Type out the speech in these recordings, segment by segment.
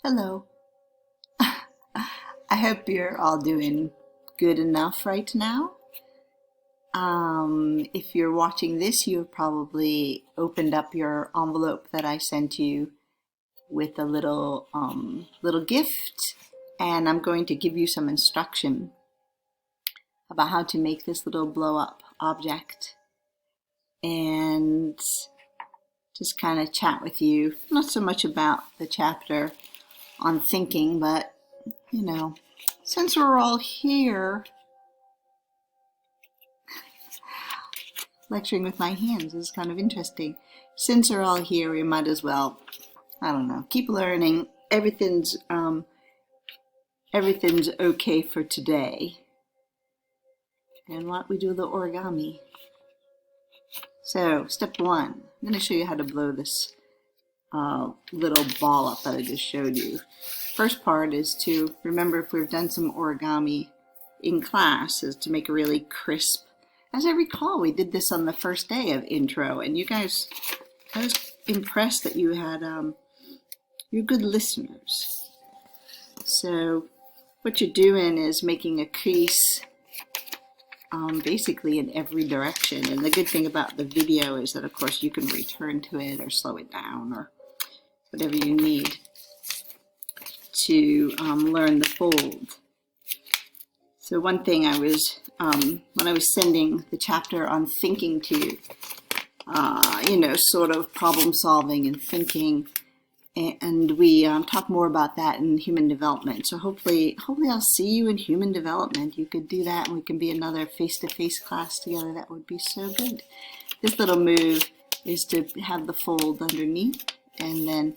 Hello. I hope you're all doing good enough right now. If you're watching this, you've probably opened up your envelope that I sent you with a little gift, and I'm going to give you some instruction about how to make this little blow up object and just kind of chat with you, not so much about the chapter on thinking, but since we're all here, lecturing with my hands is kind of interesting. Since we're all here, we might as well, I don't know, keep learning. Everything's okay for today. And why don't we do the origami? So, step one, I'm going to show you how to blow this little ball up that I just showed you. First part is to remember, if we've done some origami in class, is to make a really crisp. As I recall, we did this on the first day of intro, and you guys, I was impressed that you had, you're good listeners. So what you're doing is making a crease basically in every direction. And the good thing about the video is that, of course, you can return to it or slow it down or whatever you need to learn the fold. So one thing I was, when I was sending the chapter on thinking to you, sort of problem solving and thinking, and we talk more about that in human development. So hopefully I'll see you in human development. You could do that, and we can be another face-to-face class together. That would be so good. This little move is to have the fold underneath, and then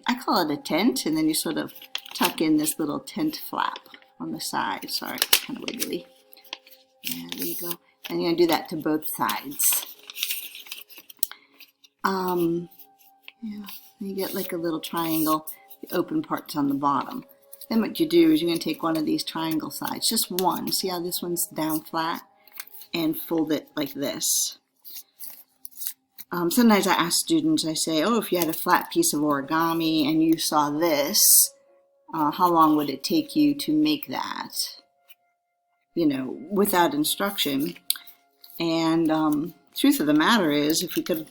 I call it a tent, and then you sort of tuck in this little tent flap on the side. Sorry, it's kind of wiggly. Yeah, there you go. And you're going to do that to both sides. Yeah, you get like a little triangle. The open part's on the bottom. Then what you do is you're going to take one of these triangle sides, just one. See how this one's down flat? And fold it like this. Sometimes I ask students, I say, oh, if you had a flat piece of origami and you saw this, how long would it take you to make that, without instruction? And truth of the matter is, if we could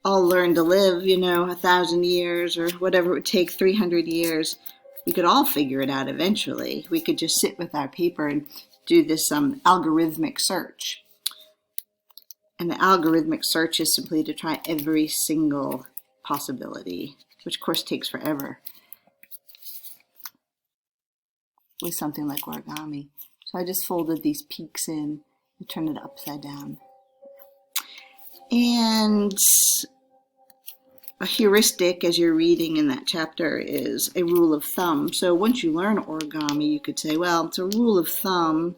all learn to live, 1,000 years or whatever it would take, 300 years, we could all figure it out eventually. We could just sit with our paper and do this algorithmic search. And the algorithmic search is simply to try every single possibility, which of course takes forever with something like origami. So I just folded these peaks in and turned it upside down. And a heuristic, as you're reading in that chapter, is a rule of thumb. So once you learn origami, you could say, well, it's a rule of thumb.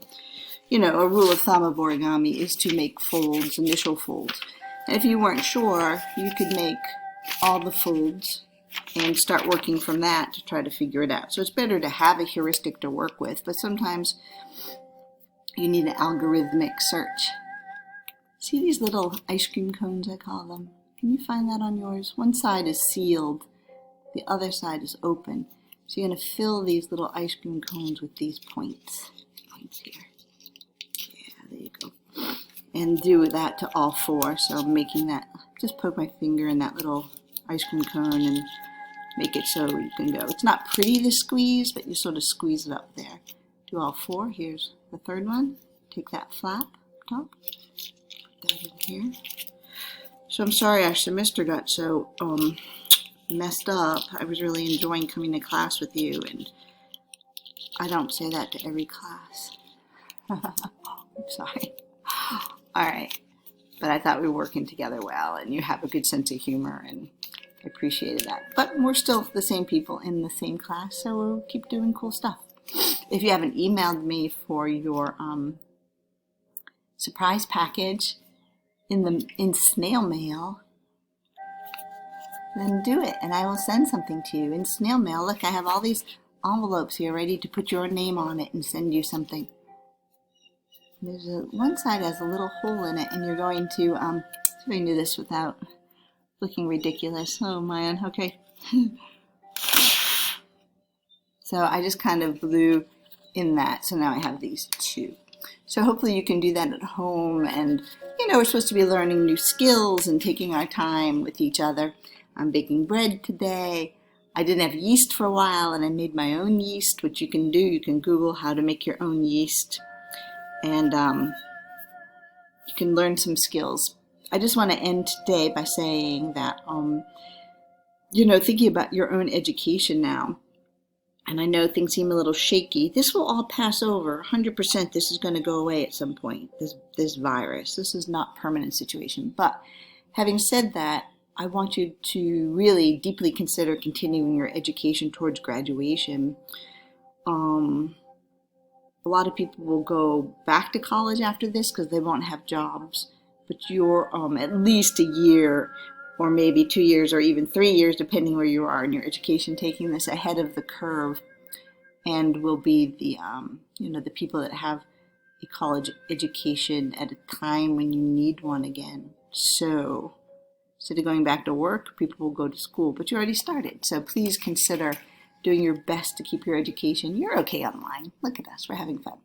A rule of thumb of origami is to make folds, initial folds. And if you weren't sure, you could make all the folds and start working from that to try to figure it out. So it's better to have a heuristic to work with, but sometimes you need an algorithmic search. See these little ice cream cones, I call them? Can you find that on yours? One side is sealed, the other side is open. So you're going to fill these little ice cream cones with these points here. There you go. And do that to all four. So making that, just poke my finger in that little ice cream cone and make it so you can go. It's not pretty to squeeze, but you sort of squeeze it up there. Do all four. Here's the third one. Take that flap top, put that in here. So I'm sorry our semester got so messed up. I was really enjoying coming to class with you, and I don't say that to every class. I'm sorry. All right. But I thought we were working together well, and you have a good sense of humor, and I appreciated that. But we're still the same people in the same class, so we'll keep doing cool stuff. If you haven't emailed me for your surprise package in snail mail, then do it, and I will send something to you in snail mail. Look, I have all these envelopes here ready to put your name on it and send you something. There's one side has a little hole in it, and you're going to, see if I can do this without looking ridiculous. Oh man, okay. So I just kind of blew in that. So now I have these two. So hopefully you can do that at home. And, you know, we're supposed to be learning new skills and taking our time with each other. I'm baking bread today. I didn't have yeast for a while, and I made my own yeast, which you can do. You can Google how to make your own yeast. And you can learn some skills. I just want to end today by saying that, you know, thinking about your own education now. And I know things seem a little shaky. This will all pass over. 100% this is going to go away at some point, this virus. This is not a permanent situation. But having said that, I want you to really deeply consider continuing your education towards graduation. A lot of people will go back to college after this because they won't have jobs. But you're at least a year or maybe 2 years or even 3 years, depending where you are in your education, taking this ahead of the curve, and will be the you know, the people that have a college education at a time when you need one again. So instead of going back to work, people will go to school, but you already started. So please consider doing your best to keep your education. You're okay online. Look at us, we're having fun.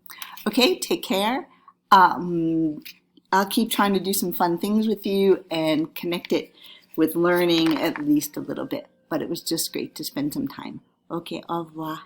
Okay, take care. I'll keep trying to do some fun things with you and connect it with learning at least a little bit. But it was just great to spend some time. Okay, au revoir.